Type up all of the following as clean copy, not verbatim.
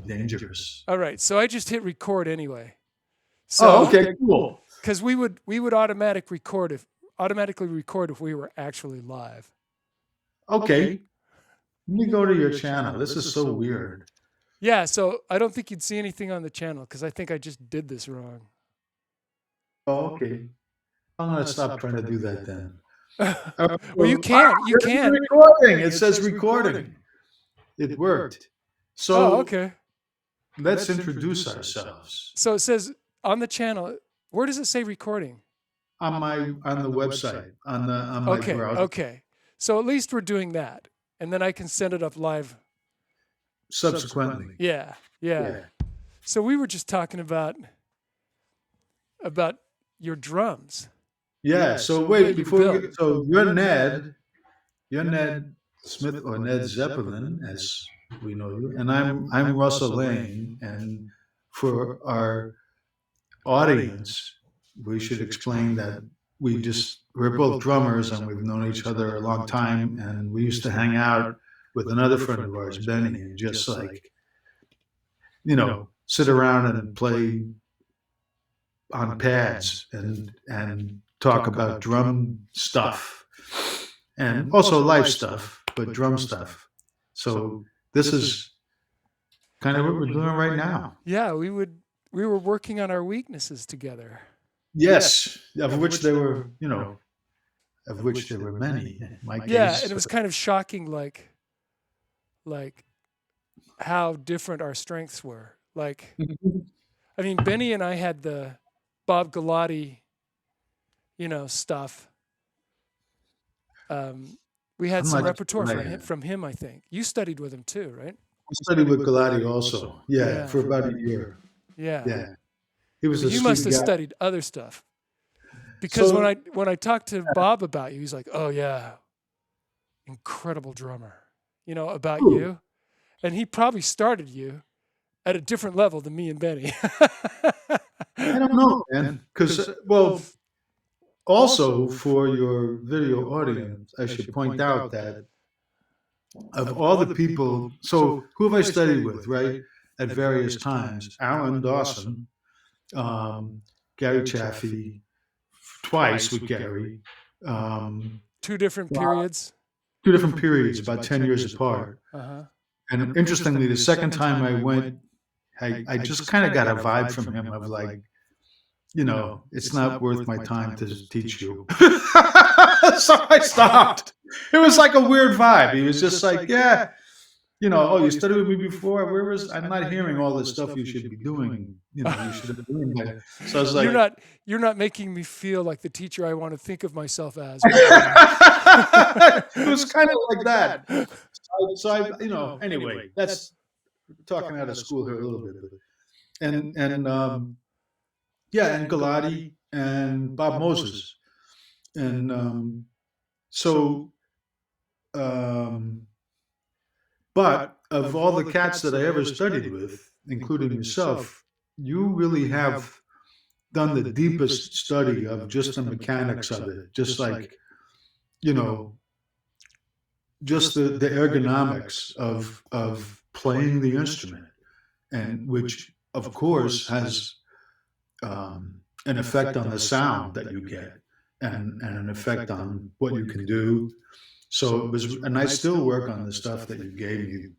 dangerous. All right. So I just hit record anyway. So, okay, cool. Because we would automatically record if we were actually live. Okay. Let me go to your channel. This is so weird. Yeah. So I don't think you'd see anything on the channel because I think I just did this wrong. Oh, okay. I'm going to stop trying to do that then. Well, you can. You It's can. recording. It says recording. It worked. So okay. let's introduce ourselves. So it says on the channel. Where does it say recording? On the website on my browser. Okay. So at least we're doing that, and then I can send it up live subsequently. Yeah. So we were just talking about your drums. Yeah. So wait, before we get, so you're Ned Smith or Ned Zeppelin, as we know you, and I'm Russell Lane. And for our audience, we should explain that we're both drummers and we've known each other a long time, and we used to hang out with another friend of ours, Benny, and just like, sit around and play on pads and talk about drum stuff and also life stuff, but drum stuff. So this is kind of what we're doing right now. Yeah, we were working on our weaknesses together. Yes, of which there were many. In my case, yeah, and it was kind of shocking, like how different our strengths were. Like, I mean, Benny and I had the Bob Gullotti, stuff. We had some repertoire from him, I think. You studied with him too, right? I studied with Gullotti also. Yeah, for about a year. Yeah. He was. You must have studied other stuff. Because when I talked to Bob about you, he's like, "Oh yeah, incredible drummer," about you, and he probably started you at a different level than me and Benny. I don't know, man. Because also for your video audience, I should point out that of all the people, so who have I studied with, right, at various times? Alan Dawson, Gary Chaffee, twice with Gary. Two different periods. About 10 years apart. And interestingly, the second time I went, I just kind of got a vibe from him of like, it's not worth my time to teach you. So I stopped. It was like a weird vibe. He was just like, yeah, you studied with me before. I'm not hearing all this stuff you should be doing. You should have been doing that. So I was like, you're not making me feel like the teacher I want to think of myself as. It was kind of like that. So I, anyway, that's talking out of school here a little bit. And Gullotti and Bob Moses. And but of all the cats that I ever studied with, including yourself, you really have done the deepest study of just the mechanics of it. Just like, just the ergonomics of playing the instrument, and which of course has an effect on the sound that you get, and an effect on what you can do. So it was, and I still work on the stuff that you gave me,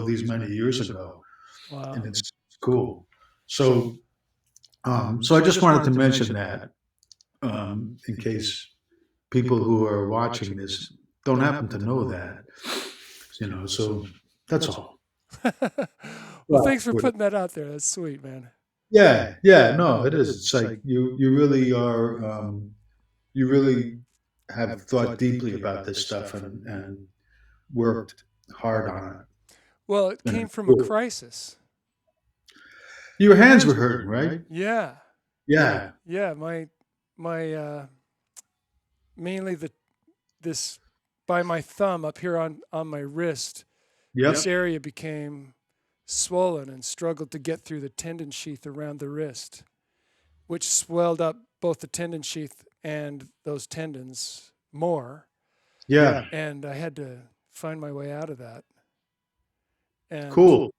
these many years ago. Wow. And it's cool. So I just wanted to mention that in case people who are watching this don't happen to know that, so that's all. Well, thanks for putting that out there. That's sweet, man. Yeah, no, it is. It's like you really are, you really have thought deeply about this stuff and worked hard on it. Well, it came from a crisis. Your hands were hurting, right? Yeah. Yeah. Yeah, my mainly this by my thumb up here on my wrist. Yep. This area became swollen and struggled to get through the tendon sheath around the wrist, which swelled up both the tendon sheath and those tendons more. Yeah. And I had to find my way out of that. And cool.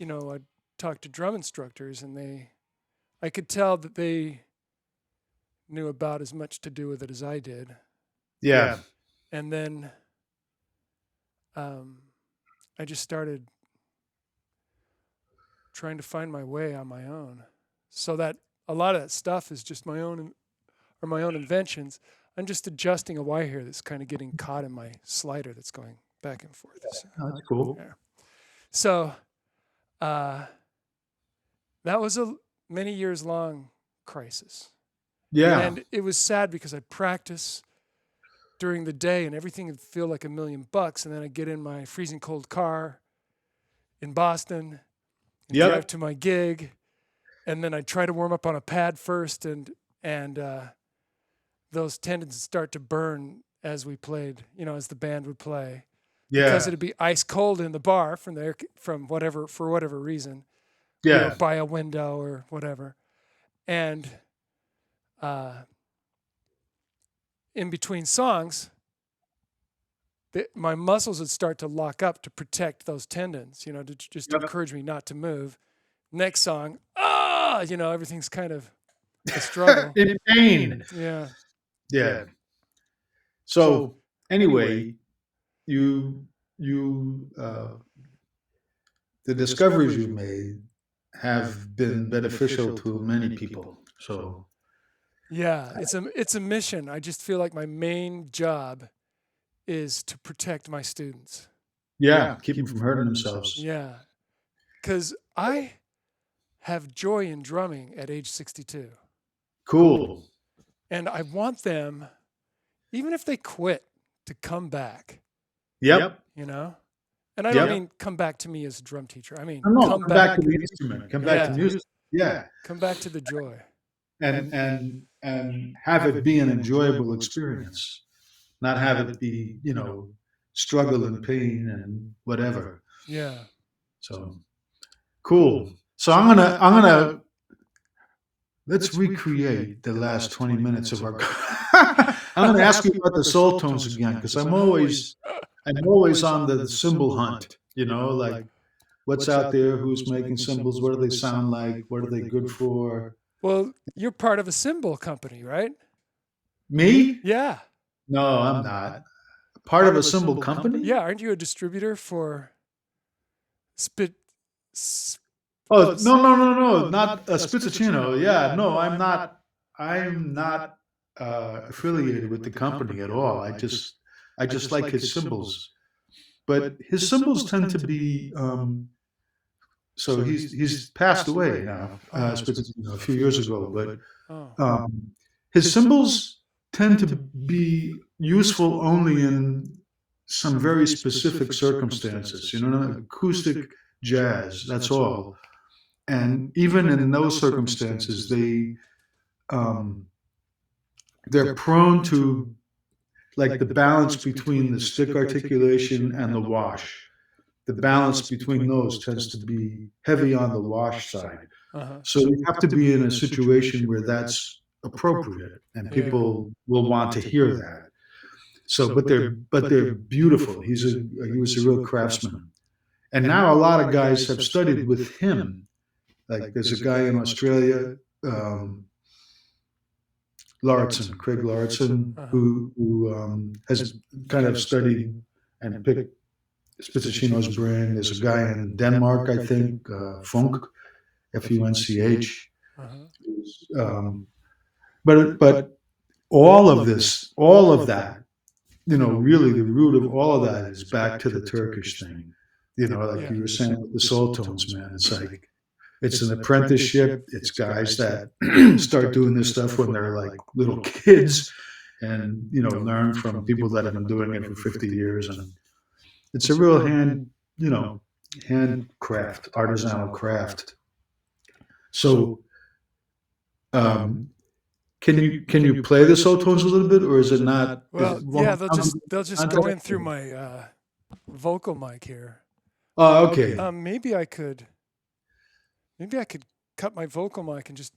I talked to drum instructors, and I could tell that they knew about as much to do with it as I did. Yeah. And then I just started trying to find my way on my own. So that a lot of that stuff is just my own inventions. I'm just adjusting a wire here that's kind of getting caught in my slider that's going back and forth. So, Oh, that's cool. yeah. So that was a many years long crisis. Yeah. And it was sad because I'd practice during the day and everything would feel like $1,000,000. And then I'd get in my freezing cold car in Boston and drive to my gig. And then I'd try to warm up on a pad first, and those tendons would start to burn as we played, as the band would play. Yeah. Because it'd be ice cold in the bar for whatever reason. Yeah. By a window or whatever. And in between songs, my muscles would start to lock up to protect those tendons, to just encourage me not to move. Next song, everything's kind of a struggle. In pain. Yeah. Yeah. So anyway, the discoveries you made have been beneficial to many people. So yeah, it's a mission. I just feel like my main job is to protect my students. Yeah, keep them from hurting themselves. Yeah, because I have joy in drumming at age 62. Cool. And I want them, even if they quit, to come back. Yep. And I don't mean come back to me as a drum teacher. I mean come back to the instrument. Come back to music. Yeah. Come back to the joy. And have it be an enjoyable experience. Not have it be, struggle and pain and whatever. Yeah. So cool. So I'm gonna let's recreate the last 20 minutes of our. I'm gonna ask you about the soul tones again, because I'm always on the cymbal hunt. Like what's out there, who's making cymbals, what do they sound like, what are they good for? Well, you're part of a cymbal company, right? Me? Yeah. No, I'm not. Part of a cymbal company? Yeah, aren't you a distributor for Oh, no, not Spizzacino. Yeah, no, I'm not affiliated with the company at all. I just like his cymbals. But his cymbals tend to be so he's passed away now, Spizzacino, a few years ago, but his cymbals tend to be useful only in some very specific circumstances, acoustic jazz, that's all. And even in those circumstances, they're prone to, like, the balance between the stick articulation and the wash. The balance between those tends to be heavy on the wash side. So you have to be in a situation where that's appropriate, and people will want to hear that. So, but they're beautiful. He was a real craftsman, and now a lot of guys have studied with him. Like there's a guy in Australia, Craig Lauritsen, who has kind of studied and picked Spizzacino's brain. There's a guy in Denmark, I think, Funk, Funch. But all of that, really the root of all of that is back to the Turkish thing. Like you were saying with the soul tones, man. It's like, it's an apprenticeship. It's guys that start doing this stuff when they're like little kids, and learn from people that have been doing it for 50 years. And it's a real handcraft, artisanal craft. So, can you play the soul tones a little bit, or is it not? Well, yeah, they'll just go in through my vocal mic here. Oh, okay. Maybe I could cut my vocal mic and just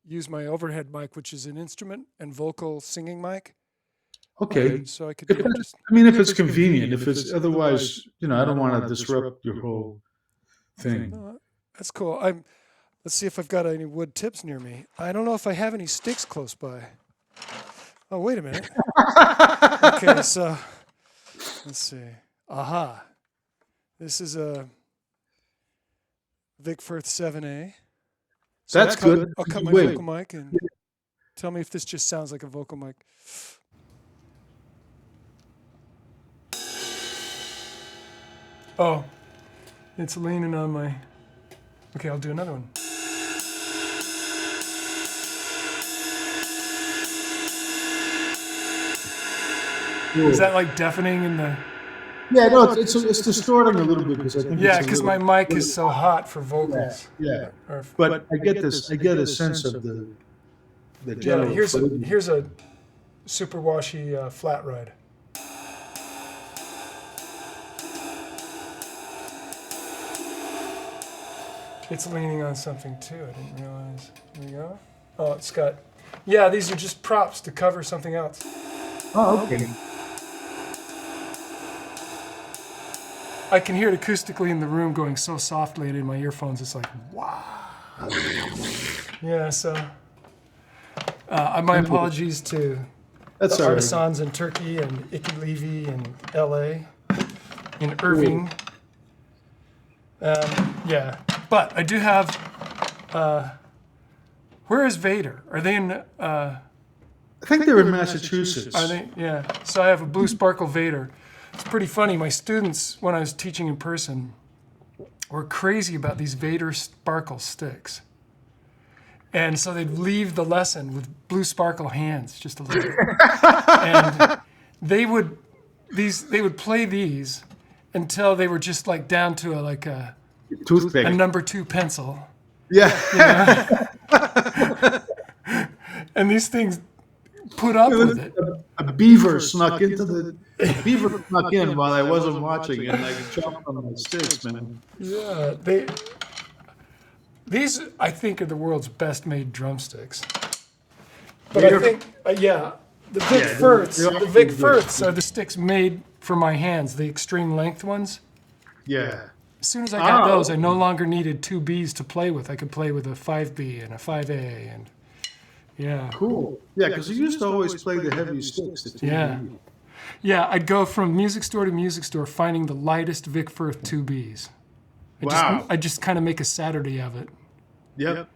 use my overhead mic, which is an instrument and vocal singing mic. Okay. So I could if it's convenient. If it's otherwise, I don't want to disrupt your whole thing. Oh, that's cool. Let's see if I've got any wood tips near me. I don't know if I have any sticks close by. Oh, wait a minute. Okay, so let's see. Aha. This is a Vic Firth 7A. So That's good. I'll cut my Wait. vocal mic and tell me if this just sounds like a vocal mic. Oh, it's leaning on my... Okay, I'll do another one. Is that like deafening in the... Yeah, no, it's distorting a little bit because I think. Yeah, because my mic is so hot for vocals. Yeah, but I get a sense of the general. Yeah, here's a super washy flat ride. It's leaning on something too. I didn't realize. There we go. Oh, it's got. Yeah, these are just props to cover something else. Oh, okay. I can hear it acoustically in the room going so softly, and in my earphones, it's like, wow. Yeah, so my apologies to the artisans in Turkey and Icky Levy in LA, in Irving. Yeah, but I do have. Where is Vader? Are they in? I think they're in Massachusetts. Are they? Yeah. So I have a Blue Sparkle Vader. It's pretty funny. My students, when I was teaching in person, were crazy about these Vader Sparkle sticks. And so they'd leave the lesson with blue sparkle hands, just a little bit. And they would play these until they were just like down to a toothpick, a number 2 pencil. Yeah. You know? And these things put up with it. A beaver snuck in while I wasn't watching and chomped on my sticks, man. Yeah, these I think are the world's best made drumsticks. But I think the Vic Firths are the sticks made for my hands, the extreme length ones. Yeah. As soon as I got those, I no longer needed 2 Bs to play with. I could play with a 5B and a 5A and yeah. Cool. Yeah, because you used to always play the heavy sticks. Yeah, I'd go from music store to music store finding the lightest Vic Firth 2Bs. I just kind of make a Saturday of it. Yep.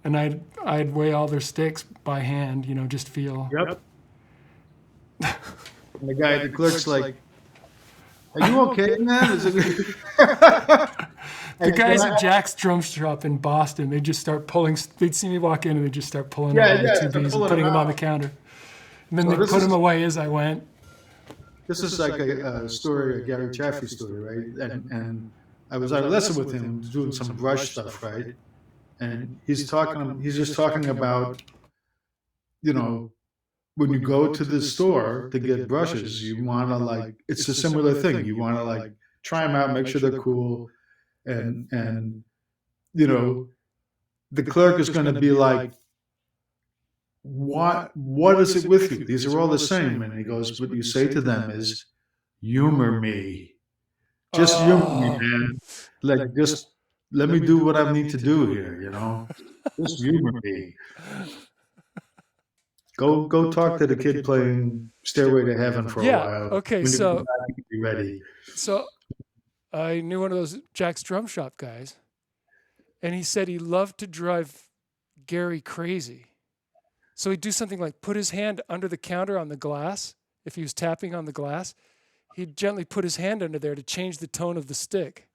And I'd weigh all their sticks by hand, just feel. Yep. And the guy at the clerk's like, "Are you okay, man?" The guys at Jack's Drum Shop in Boston, they'd just start pulling. They'd see me walk in and they'd just start pulling out the 2Bs and putting them on the counter. And then they'd put them away as I went. This is like a story, a Gary Chaffee story, right? And I was at a lesson with him doing some brush stuff, right? And he's just talking about, when you go to the store to get brushes, you want to it's a similar thing. You want to try them out, make sure they're cool. And the clerk is going to be like, what is it with you? These are all the same. And he goes, what you say to them is, humor me. Just humor me, man. Just let me do what I need to do here, Just humor me. Go talk to the kid playing Stairway to Heaven for a while. Okay, so be ready. So I knew one of those Jack's Drum Shop guys, and he said he loved to drive Gary crazy. So he'd do something like put his hand under the counter on the glass. If he was tapping on the glass, he'd gently put his hand under there to change the tone of the stick.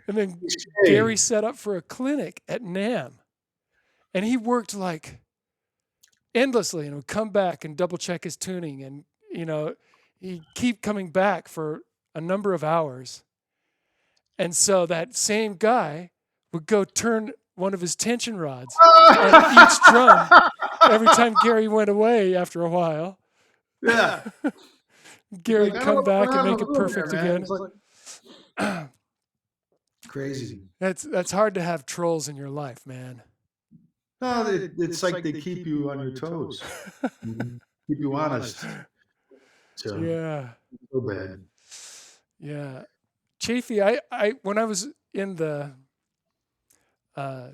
And then Gary set up for a clinic at NAMM. And he worked endlessly and would come back and double check his tuning. And, he'd keep coming back for a number of hours. And so that same guy would go turn one of his tension rods on each drum every time Gary went away after a while. Yeah. Gary would come back and make it perfect again. Crazy. That's hard to have trolls in your life, man. No, it's like they keep you on your toes, keep you honest. So. Yeah. So bad. Yeah. Chaffee, I when I was in the uh,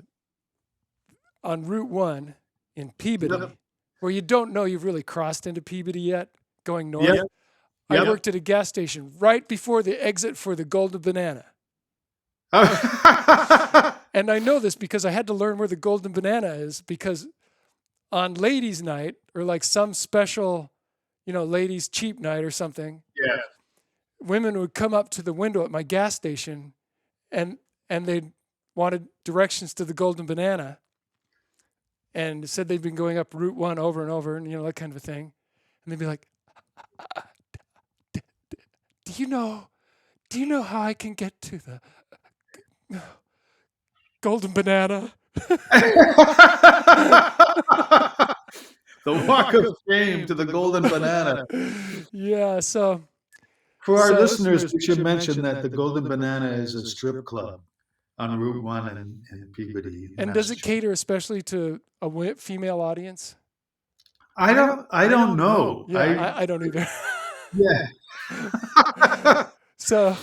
on Route 1 in Peabody, Yep. where you don't know you've really crossed into Peabody yet, going north. Yep. I Yep. worked at a gas station right before the exit for the Golden Banana. And I know this because I had to learn where the Golden Banana is, because on ladies' night, or like some special, ladies' cheap night or something, Yeah. women would come up to the window at my gas station and they wanted directions to the Golden Banana, and said they'd been going up Route 1 over and over, and that kind of a thing. And they'd be like, do you know how I can get to the Golden Banana? The walk of shame to the Golden Banana. Yeah, so For our listeners, we should mention that the Golden Banana is a strip club on Route 1 in Peabody. And does it cater especially to a female audience? I don't know. Yeah, I don't either. Yeah. So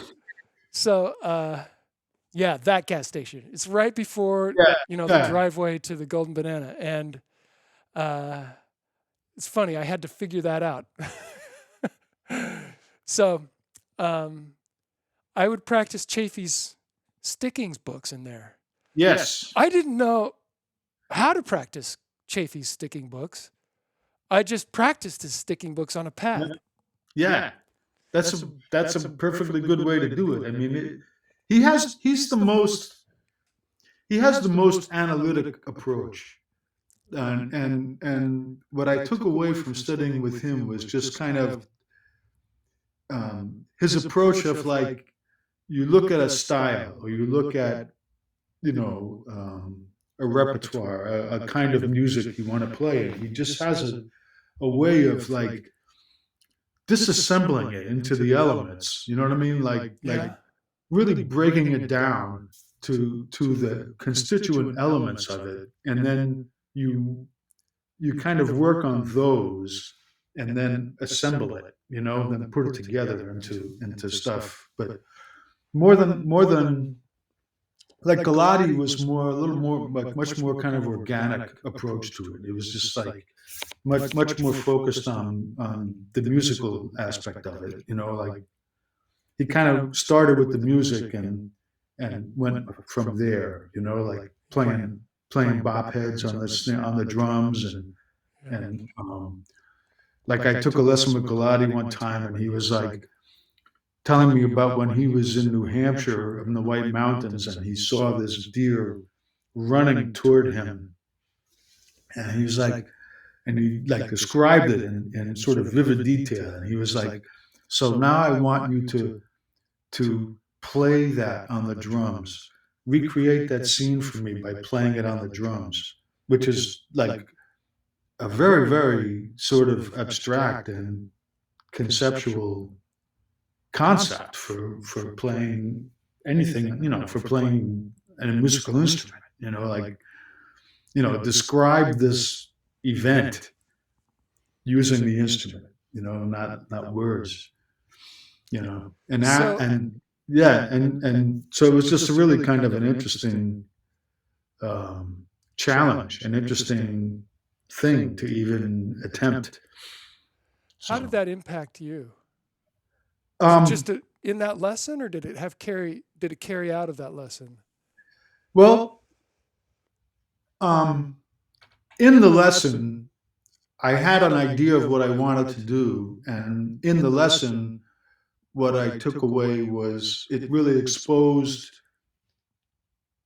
yeah, that gas station. It's right before the driveway to the Golden Banana, and it's funny. I had to figure that out. So I would practice Chaffee's stickings books in there. Yes. I didn't know how to practice Chaffee's sticking books. I just practiced his sticking books on a pad. Yeah. That's a perfectly good way to do it. I mean, he has the most analytic approach. And what I took away from studying with him was just kind of his approach of, like, you look at a style, or you look at a repertoire, a kind of music you want to play, and he just has a way of, like, disassembling it into the elements. You know what I mean? Like really breaking it down to the constituent elements of it, and then you kind of work on those, and then assemble it, then put it together into stuff. But more than like Gullotti was a little more, like, much more kind of organic approach to it. It was just like much more focused on the musical aspect of it. Like, he kind of started with the music and went from there. Like playing bop heads on the drums, and like, I took a lesson with Gullotti one time, and he was like telling me about when he was in New Hampshire in the White Mountains, and he saw this deer running toward him, and he was like, and he, like, described it in sort of vivid detail, and he was like, so now I want you to play that on the drums, recreate that scene for me by playing it on the drums, which is like a very, very sort of abstract and conceptual concept for playing anything, for playing a musical instrument, like, describe this event using the instrument, not words, and that, and yeah, and so it was just a really kind of an interesting challenge, an interesting thing to even attempt. How did that impact you? Just in that lesson, or did it carry out of that lesson? Well, in the lesson, I had an idea of what I wanted to do, and in the lesson, what I took away was it really exposed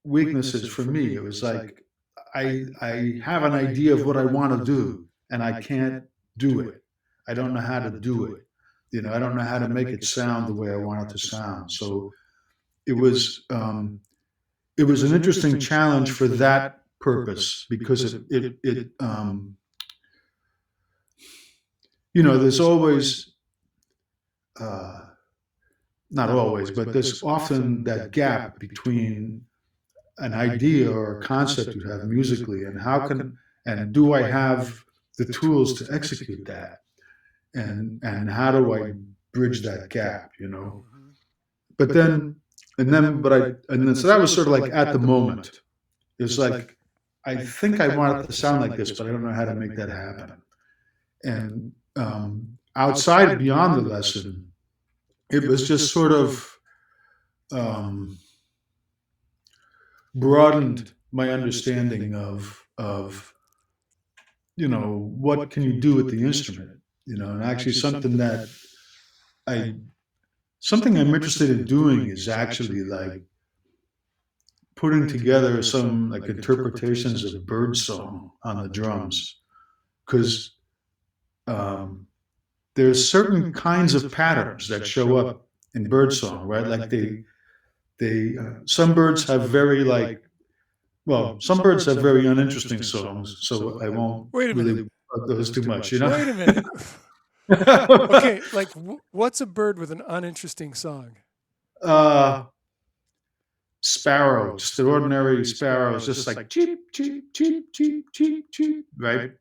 weaknesses for me. It was like, I have an idea of what I want to do, and I can't do it. I don't know how to do it. I don't know how to make it sound the way I want it to sound. So it was an interesting challenge for that purpose, because it there's always, not always, but there's often that gap between an idea or a concept you have musically, and do I have the tools to execute that, and how do I bridge that gap, you know. But then, so that was sort of like at the moment. It was like, I think I want it to sound like this, but I don't know how to make that happen. And outside, beyond the lesson, it was just sort of broadened my understanding of what can you do with the instrument, and actually something I'm interested in doing is actually like putting together some like interpretations of birdsong on the drums, because there's certain kinds of patterns that show up in birdsong, right? Like some birds have very some birds have very uninteresting songs, so I won't really about those too much, Wait a minute. Okay, like what's a bird with an uninteresting song? Sparrow, just the ordinary sparrows, just like cheep, cheep, cheep, cheep, cheep, cheep, right?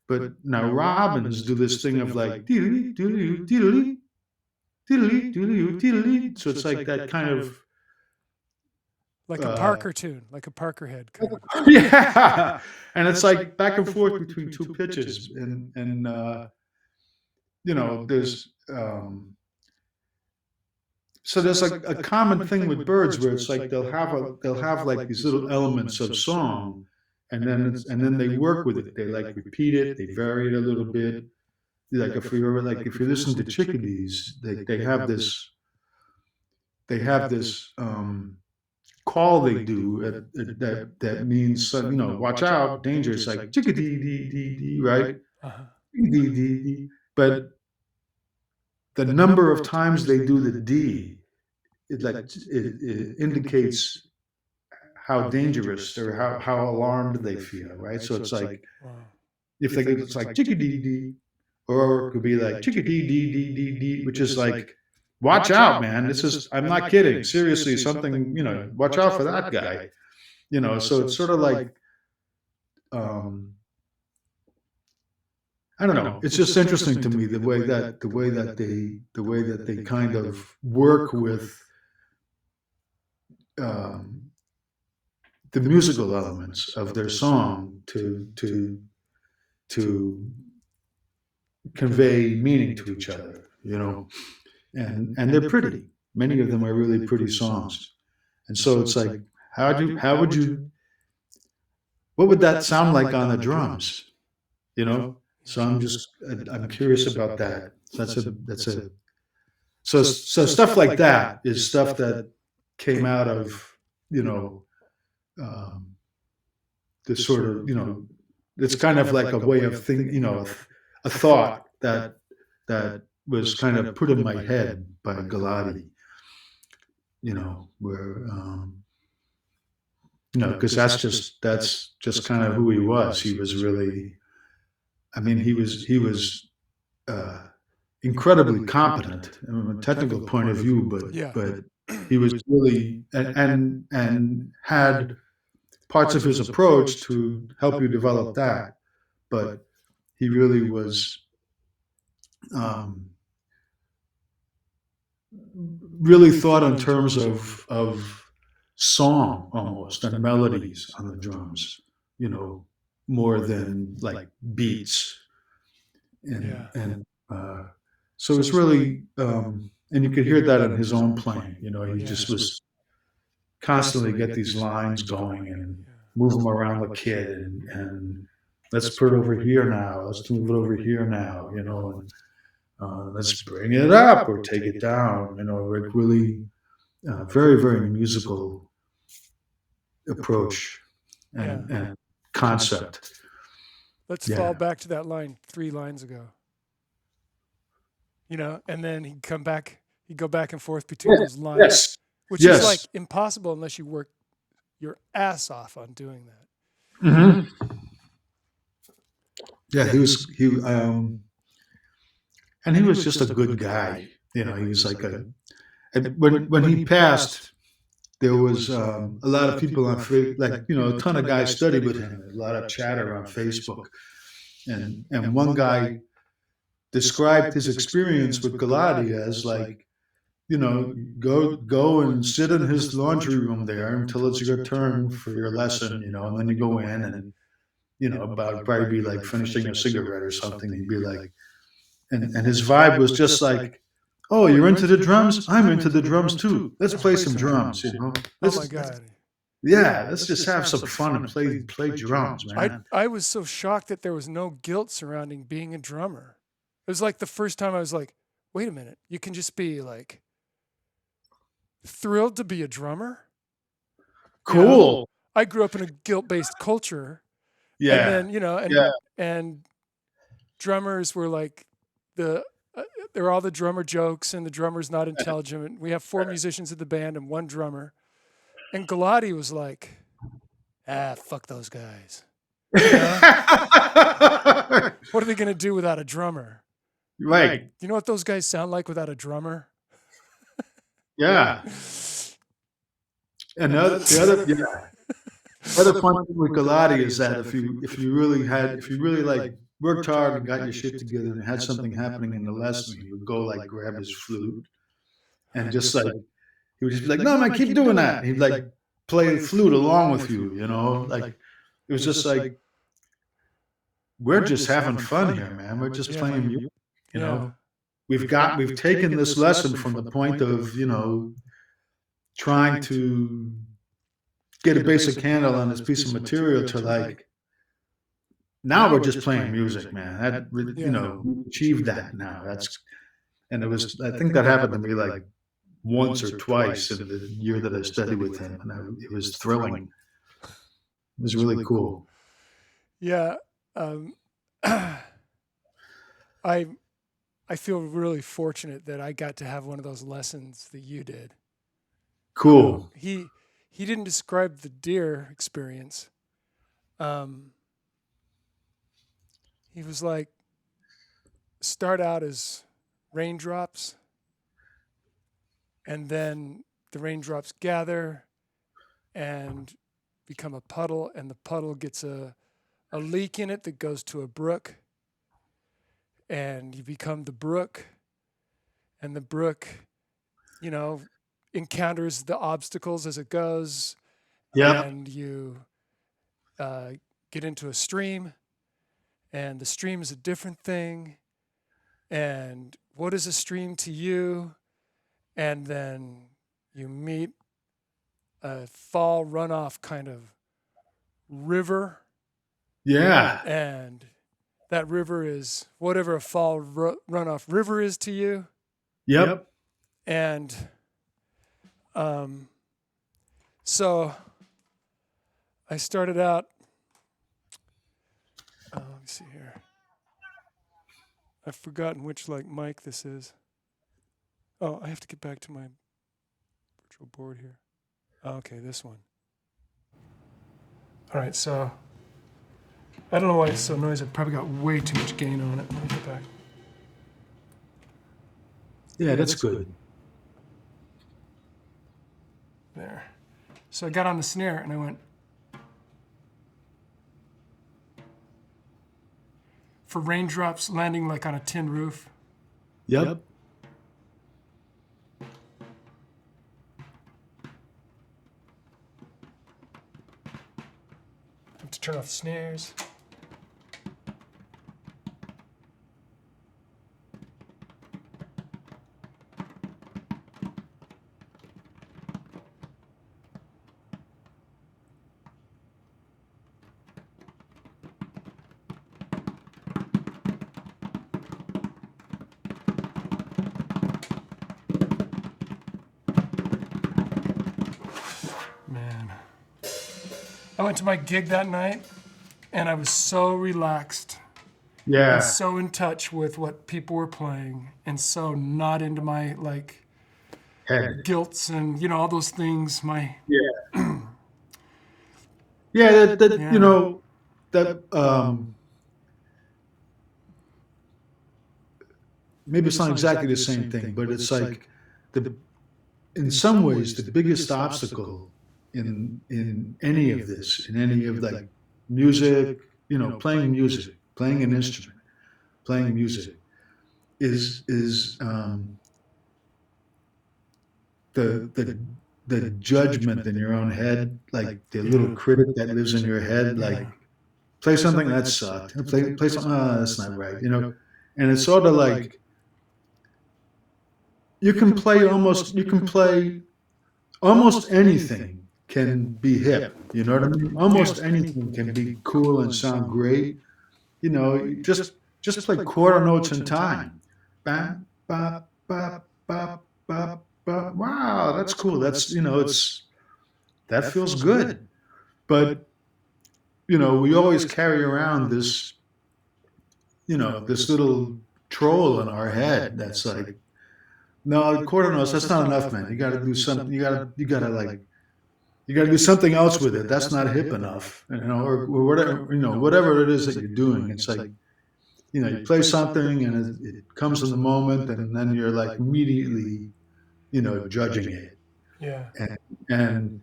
But now robins do this thing of like diddly, diddly, diddly, diddly, diddly, diddly. So it's like that kind of like a Parker tune, like a Parker head kind of. Yeah, and it's like back and forth between two pitches, and there's so there's like a common thing with birds where it's like they'll have like these little elements of song, and then they work with it. They like repeat it, they vary it a little bit. Like if you listen to chickadees, they have this call they do that means watch out, danger. It's like chickadee dee dee dee, right? Dee dee dee. But the number of times they do the D, it indicates how dangerous or how alarmed they feel, right? So it's like if it's like chickadee dee, or it could be like chickadee dee dee dee dee, which is like watch out, man. I'm not kidding. Seriously, something, watch out for that guy. So it's sort of like, I don't know. It's just interesting to me the way that they kind of work with the musical elements of their song to convey meaning to each other, and they're pretty. Many of them are really pretty songs, and so it's like, what would that sound like on the drums? So I'm curious about that. So stuff like that is stuff that came out of this sort of it's kind of like a way of thinking, a thought that was kind of put in my head by Gullotti, where because that's just kind of who he was. He was really, I mean, he was incredibly competent from a technical point of view, but he was really and had parts of his approach to help you develop that, but he really was really thought in terms of song almost, and melodies on the drums, more than like beats, and so it's really and you could hear that in his own playing. He just was constantly get these lines going and move them around the kit, and let's put it over here now, let's move it over here now, and let's bring it up or take it down, like really very, very musical approach and concept. Let's fall back to that line 3 lines ago. And then he'd go back and forth between those lines, which is like impossible unless you work your ass off on doing that. Mm-hmm. Yeah, he was just a good guy. He was like when he passed, there was a lot of people on a ton of guys studied with him, a lot of chatter on Facebook, and one guy described his experience with Gullotti as like, go and sit in his laundry room there until it's your turn for your lesson, and then you go in and, about probably be like finishing a cigarette or something. He'd be like, and his vibe was just like, oh, you're into the drums? I'm into the drums too. Let's play some drums, Oh my God. Yeah, let's just have some fun and play drums, man. I was so shocked that there was no guilt surrounding being a drummer. It was like the first time I was like, wait a minute, you can just be like thrilled to be a drummer? Cool. I grew up in a guilt-based culture. Yeah. And then, and drummers were like they're all the drummer jokes and the drummer's not intelligent. We have 4 musicians in the band and 1 drummer. And Gullotti was like, fuck those guys. What are they going to do without a drummer? Right. You know what those guys sound like without a drummer? Yeah. And the other fun thing with Gullotti is that if you really like worked hard and got your shit together and had something happening in the lesson, he would go like grab his flute and just like he would just be like, no man, keep doing that. And he'd like play the flute along with you, like it was just like we're just having fun here, man. We're just playing music, We've taken this lesson from the point of, trying to get a basic handle on this piece of material to like, now we're just playing music, man. We achieved that now. And I think that happened to me like once or twice in the year that I studied with him. And it was thrilling. It was really cool. Yeah. I feel really fortunate that I got to have one of those lessons that you did. Cool. He didn't describe the deer experience. He was like, start out as raindrops, and then the raindrops gather and become a puddle, and the puddle gets a leak in it that goes to a brook, and you become the brook, and the brook, encounters the obstacles as it goes. Yeah. And you get into a stream, and the stream is a different thing. And what is a stream to you? And then you meet a fall runoff kind of river. Yeah. And that river is whatever a fall runoff river is to you. Yep. And so I started out, let me see here. I've forgotten which mic this is. Oh, I have to get back to my virtual board here. Okay, this one. All right, so I don't know why it's so noisy. I've probably got way too much gain on it. Let me get back. Yeah, that's good. There. So I got on the snare and I went, for raindrops landing like on a tin roof. Yep. I have to turn off the snares. Man. I went to my gig that night and I was so relaxed. Yeah. And so in touch with what people were playing and so not into my Head. guilts and all those things. Yeah, maybe it's not exactly the same thing, but it's like in some ways the biggest obstacle in any of this, in any of like music, playing music, playing an instrument, playing music, is the the judgment in your own head, like the little critic that lives in your head, like play something that sucked, play something that's not right, and it's sort of like you can play almost anything can be hip. You know what I mean? Almost anything can be cool and sound great. Just play quarter notes in time. Bam, bop, bop, bop, bop, bop. Wow, that's cool. That feels good. But we always carry around this little troll in our head that's like, no, quarter notes, that's not enough, man. You got to do something. You got to do something else with it. That's not hip enough, or whatever it is that you're doing. It's like, you play something and it comes in the moment, and then you're like immediately, judging it. Yeah. And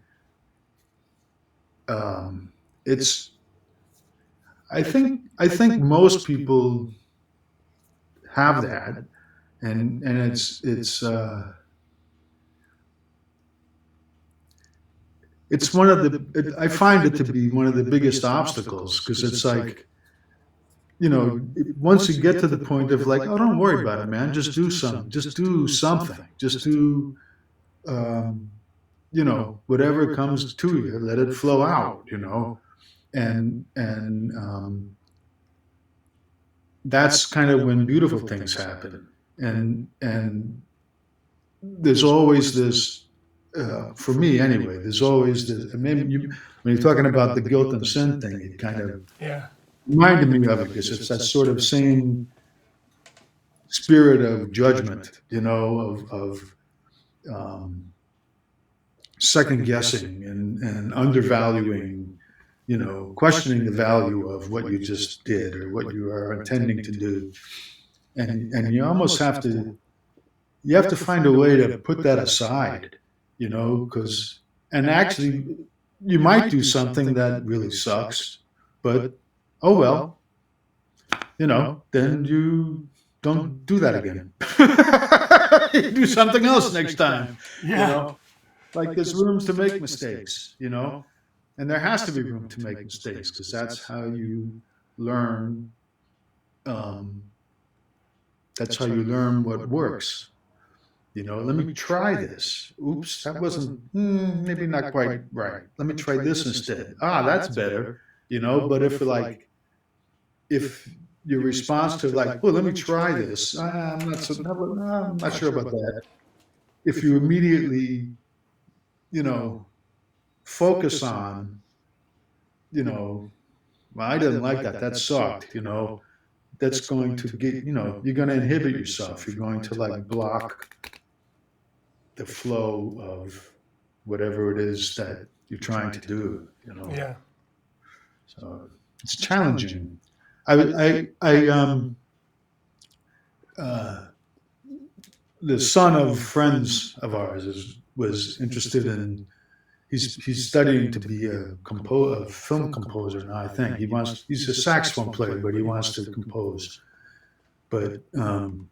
it's, I think most people have that, and it's one of I find it to be one of the biggest obstacles, because it's like, once you get to the point of like, oh, don't worry about it, man, just do something, just do, whatever comes to you, let it flow out, and that's kind of when beautiful things happen, and there's always this. For me, anyway, there's always this. Maybe when you're talking about the guilt and sin thing, it kind of reminded me of it, because it's that sort of same spirit of judgment, of second guessing and undervaluing, questioning the value of what you just did or what you are intending to do, and you almost have to find a way to put that aside, because and actually you might do something that really sucks, but oh well, then you don't do that again. You do something else next time. Like there's rooms to make mistakes, and there has to be room to make mistakes, because that's how you learn. Um, that's how you learn what works. Let me try this. Oops, that wasn't maybe not quite right. Let me try this instead. That's better. But if your response to like, well, let me try this. I'm not sure about that. If you immediately, you know, focus on, well, I didn't like that. That sucked. That's going to get, you're going to inhibit yourself. You're going to like block the flow of whatever it is that you're trying to do. Yeah. So it's challenging. I the son of friends of ours was interested in. He's studying to be a film composer now. I think he's a saxophone player, but he wants to compose. But and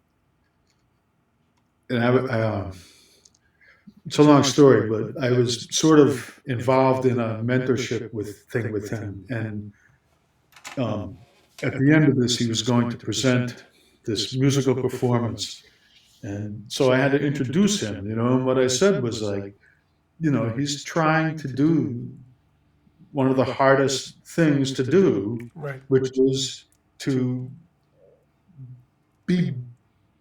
it's a long story, but I was sort of involved in a mentorship thing with him, and at the end of this, he was going to present this musical performance, and so I had to introduce him. And what I said was like, he's trying to do one of the hardest things to do, Right. which is to be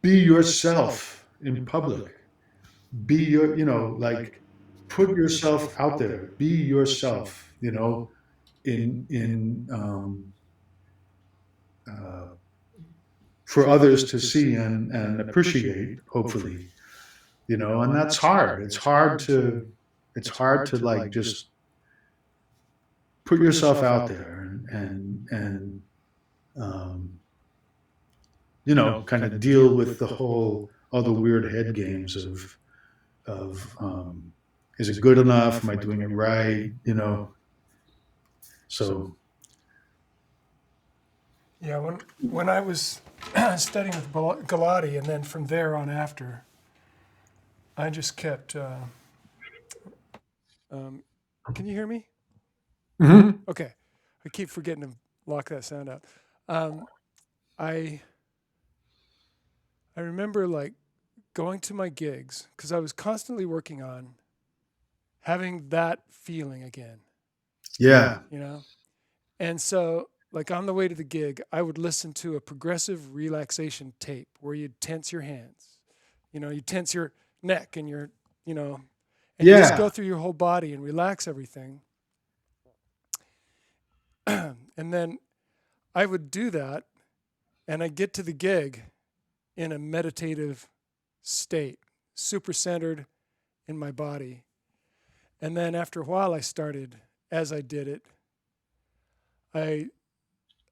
yourself in public. Be your, like put yourself out there. Be yourself. In for others to see and appreciate, hopefully. And that's hard. It's hard to like just put yourself out there and kind of deal with all the weird head games of is it good enough? Am I doing it right? So Yeah, when I was studying with Gullotti, and then from there on after, I just kept. Can you hear me? Mm-hmm. Okay, I keep forgetting to lock that sound out. Um, I I remember like going to my gigs because I was constantly working on having that feeling again, Yeah. you know. And so, like on the way to the gig, I would listen to a progressive relaxation tape where you'd tense your hands, you tense your neck and you know, and you just go Yeah. through your whole body and relax everything. And then I would do that, and I get to the gig in a meditative state, super centered in my body. And then after a while, as I did it, I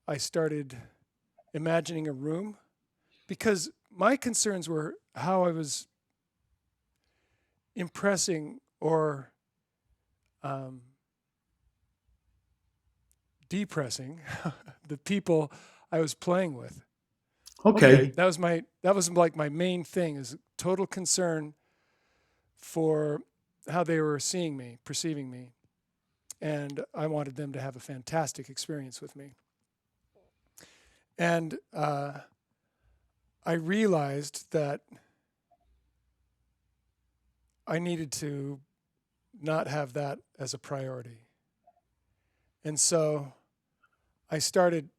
I started imagining a room because my concerns were how I was impressing or um, depressing the people I was playing with. Okay. That was like my main thing is total concern for how they were seeing me, perceiving me, and I wanted them to have a fantastic experience with me. And I realized that I needed to not have that as a priority. And so I started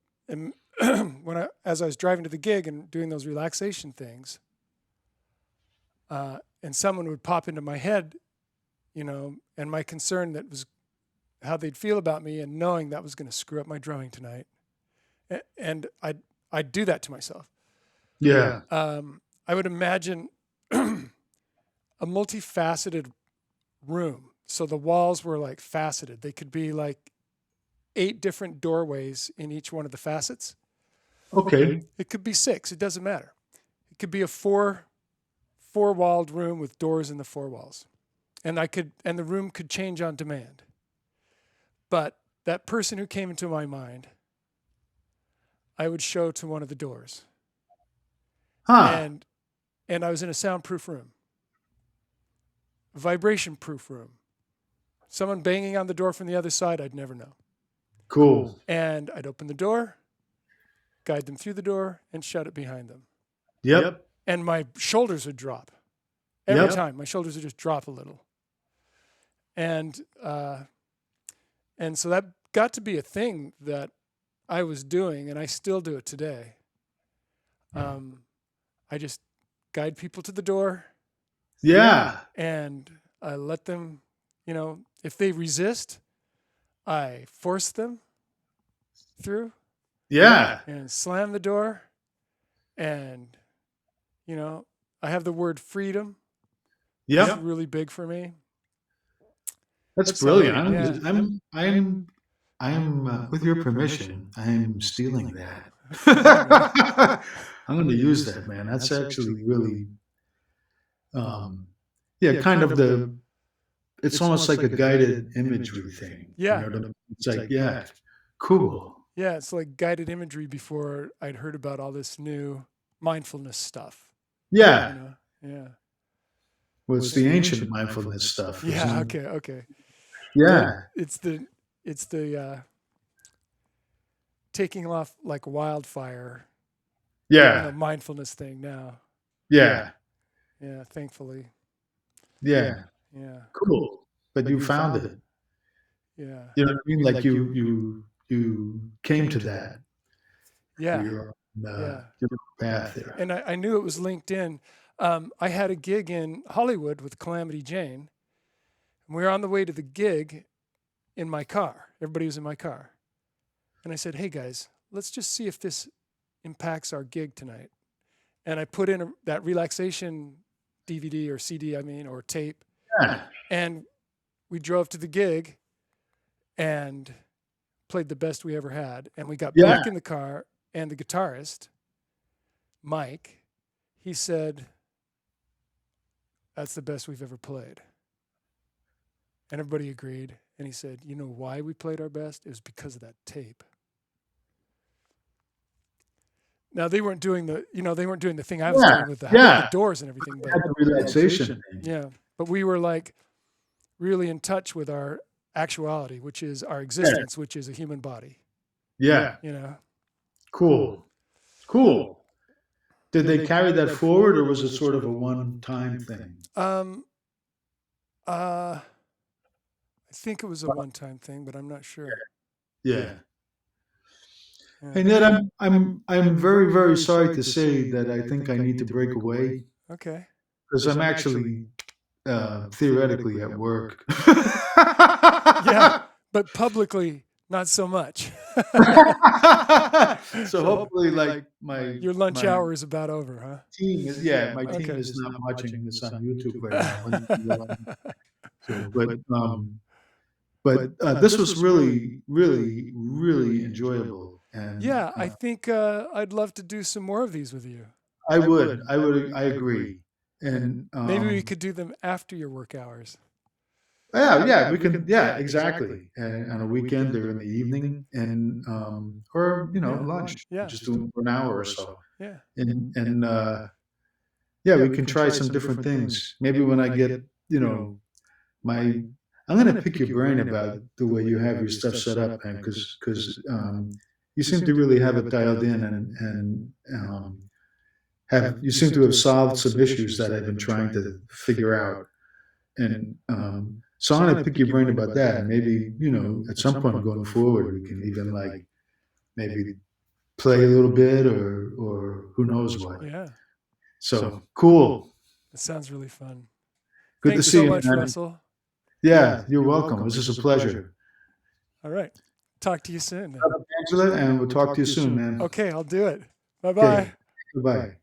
as I was driving to the gig and doing those relaxation things, and someone would pop into my head, and my concern that was how they'd feel about me, and knowing that was going to screw up my drumming tonight, and I'd do that to myself. Yeah. I would imagine a multifaceted room. So the walls were like faceted. They could be like 8 different doorways in each one of the facets. Okay. It could be 6. It doesn't matter. It could be a four-walled room with doors in the 4 walls. And the room could change on demand. But that person who came into my mind, I would show to one of the doors. Huh. And I was in a soundproof room, vibration proof room. Someone banging on the door from the other side, I'd never know. Cool. And I'd open the door, guide them through the door, and shut it behind them. Yep. And my shoulders would drop. Every Yep. time, my shoulders would just drop a little. And so that got to be a thing that I was doing, and I still do it today. I just guide people to the door. Yeah. And I let them, if they resist, I force them through. Yeah. And slam the door. And, I have the word freedom. Yep. It's really big for me. That's brilliant. I'm with your permission, I'm stealing that. I'm going to use that, man. That's actually really, yeah, kind of it's almost like a guided imagery thing. Yeah. It's like, yeah, cool. Yeah, it's like guided imagery before I'd heard about all this new mindfulness stuff. Yeah. Yeah. Well, it's the ancient mindfulness stuff. Yeah. Okay. Yeah. It's the taking off like wildfire. Yeah. Mindfulness thing now. Yeah. Yeah. Thankfully. Yeah. Yeah. Cool. But you found it. Yeah. You know what I mean? Like you came to that. Yeah. Your Yeah. path there. And I knew it was linked in. I had a gig in Hollywood with Calamity Jane. And we were on the way to the gig in my car. Everybody was in my car. And I said, hey guys, let's just see if this impacts our gig tonight. And I put in that relaxation DVD or CD, or tape. Yeah. And we drove to the gig and played the best we ever had. And we got back in the car, and the guitarist, Mike, he said, that's the best we've ever played. And everybody agreed. And he said, you know why we played our best? It was because of that tape. Now they weren't doing the thing I was doing with Yeah. the doors and everything, but Had the relaxation thing. yeah, but we were like really in touch with our actuality, which is our existence, which is a human body. Yeah. You know. Cool. Did they carry that forward, or was it sort of a one-time thing? I think it was a one-time thing, but I'm not sure. Yeah. Hey Ned, I'm very, very sorry to say that I think I need to break away Okay. because I'm actually theoretically at work. Yeah, but publicly not so much. So hopefully, like your lunch hour is about over, huh? team is my team is not watching this on YouTube right now. So, but this was really, really, really enjoyable. And yeah, I think I'd love to do some more of these with you. I agree. And maybe we could do them after your work hours. Yeah, we can. Yeah, exactly. And on a weekend or in the evening, and or lunch. Yeah, Just do it for an hour or so. Yeah, And yeah, we can try some different things. Maybe when I get my, I'm gonna pick your brain about the way you have your stuff set up, man, because you seem to really have it dialed in, and you seem to have solved some issues that I've been trying to figure out. And so I'm gonna pick your brain about that, and maybe at some point going forward, we can even like maybe play a little bit, or who knows what. Yeah. So cool. It sounds really fun. Good Thanks to see so you, much, man. Russell. Yeah, you're welcome. This is a pleasure. All right. Talk to you soon. Angela, and we'll talk to you soon, man. Okay, I'll do it. Bye-bye. Goodbye.